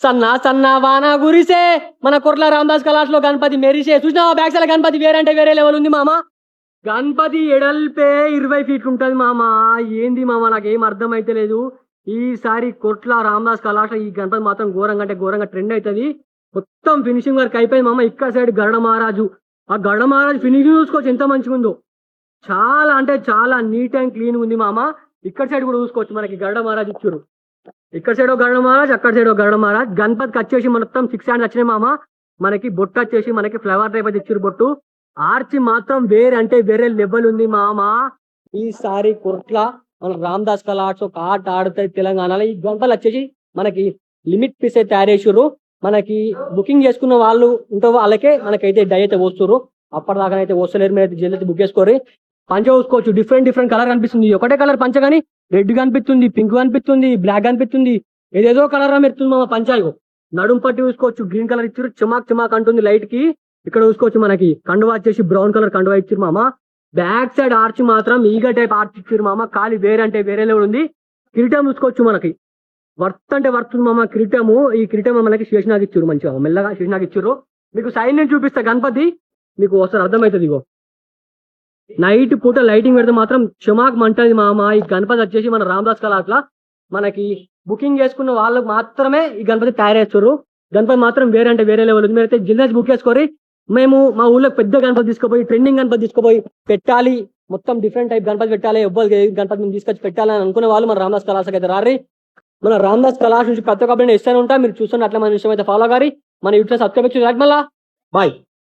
సన్నా సన్నా వాన గురిసే మన కొట్ల రామదాస్ కళాస్ లో గణపతి మెరిసే. చూసినావా బ్యాక్ సైడ్ గణపతి వేరంటే వేరే లెవెల్ ఉంది మామ. గణపతి ఎడల్పే 20 ఫీట్లు ఉంటది మామ. ఏంది మామ నాకేం అర్థం అయితే లేదు. ఈసారి కొట్ల రామదాస్ కళాస్ ఈ గణపతి మాత్రం ఘోరంగా అంటే ఘోరంగా ట్రెండ్ అవుతుంది. మొత్తం ఫినిషింగ్ వర్క్ అయిపోయింది మామ. ఇక్కడ సైడ్ గరుడ మహారాజు, ఆ గరుడ మహారాజు ఫినిషింగ్ చూసుకోవచ్చు ఎంత మంచిగా ఉందో. చాలా అంటే చాలా నీట్ అండ్ క్లీన్ ఉంది మామ. ఇక్కడ సైడ్ కూడా చూసుకోవచ్చు మనకి గరుడ మహారాజ్ ఇచ్చారు. ఇక్కడ సైడ్ ఒక గరుడ మహారాజ్, అక్కడ సైడ్ ఒక గరుడ మహారాజ్. గణపతికి వచ్చేసి మొత్తం 6 హ్యాండ్స్ వచ్చినాయి మామ. మనకి బొట్టు వచ్చేసి మనకి ఫ్లవర్ టైప్ అయితే ఇచ్చారు బొట్టు. ఆర్చి మాత్రం వేరే అంటే వేరే లెవెల్ ఉంది మామ. ఈసారి కొట్ల మన రామదాస్ కళాస్ ఒక ఆట ఆడుతాయి తెలంగాణలో. ఈ గణపతులు వచ్చేసి మనకి లిమిట్ పీస్ అయితే తయారు చేసారు. మనకి బుకింగ్ చేసుకున్న వాళ్ళు ఉంటే వాళ్ళకే మనకైతే డై అయితే పోస్తారు. అప్పటిదాకా అయితే వస్తలేరు. మీరు అయితే జల్దీ అయితే బుక్ చేసుకోరు. పంచ చూసుకోవచ్చు, డిఫరెంట్ కలర్ కనిపిస్తుంది. ఒకటే కలర్ పంచ కానీ రెడ్ కనిపిస్తుంది, పింక్ కనిపిస్తుంది, బ్లాక్ కనిపిస్తుంది, ఏదేదో కలర్ మెరుతుంది మా పంచాయకు. నడుం పట్టి చూసుకోవచ్చు, గ్రీన్ కలర్ ఇచ్చారు, చమాక్ అంటుంది లైట్ కి. ఇక్కడ చూసుకోవచ్చు మనకి కండువా వచ్చేసి బ్రౌన్ కలర్ కండువా ఇచ్చారు మామ. బ్యాక్ సైడ్ ఆర్చ్ మాత్రం ఈగ టైప్ ఆర్చ్ ఇచ్చారు మామ. ఖాళీ వేరే అంటే వేరే లెవెల్ ఉంది. కిరీటం చూసుకోవచ్చు మనకి వర్త్ అంటే వర్త్ మామ. కిరీటము, ఈ కిరీటం మనకి శేషనాగ్ ఇచ్చారు, మంచిగా మెల్లగా శేషనాగ్ ఇచ్చారు. మీకు సైడ్ నుంచి చూపిస్తా గణపతి, మీకు ఒకసారి అర్థమవుతుంది. ఇగో నైట్ పూట లైటింగ్ పెడితే మాత్రం చమాక్ మంటది మామ. ఈ గణపతి వచ్చేసి మన రామదాస్ కళాస్ లా మనకి బుకింగ్ చేసుకున్న వాళ్ళకి మాత్రమే ఈ గణపతి తయారు చేస్తారు. గణపతి మాత్రం వేరే అంటే వేరే లెవెల్ ఉంది. మీరైతే జల్దీ బుక్ చేసుకోరి. మేము మా ఊళ్ళో పెద్ద గణపతి తీసుకుపోయి, ట్రెండింగ్ గణపతి తీసుకుపోయి పెట్టాలి, మొత్తం డిఫరెంట్ టైప్ గణపతి పెట్టాలి, ఎవ్వరు గణపతి మేము తీసుకొచ్చి పెట్టాలని అనుకునే వాళ్ళు మన రామదాస్ కళాస్ అయితే రారి. మన రామదాస్ కళాస్ నుంచి ప్రతి ఒక్క అప్డేట్ ఇస్తూనే ఉంటా. మీరు చూస్తున్న అట్లా మన విషయం అయితే ఫాలో గారి మన యూట్యూబ్ సబ్స్క్రైబ్ చేయాలి. మళ్ళా బాయ్.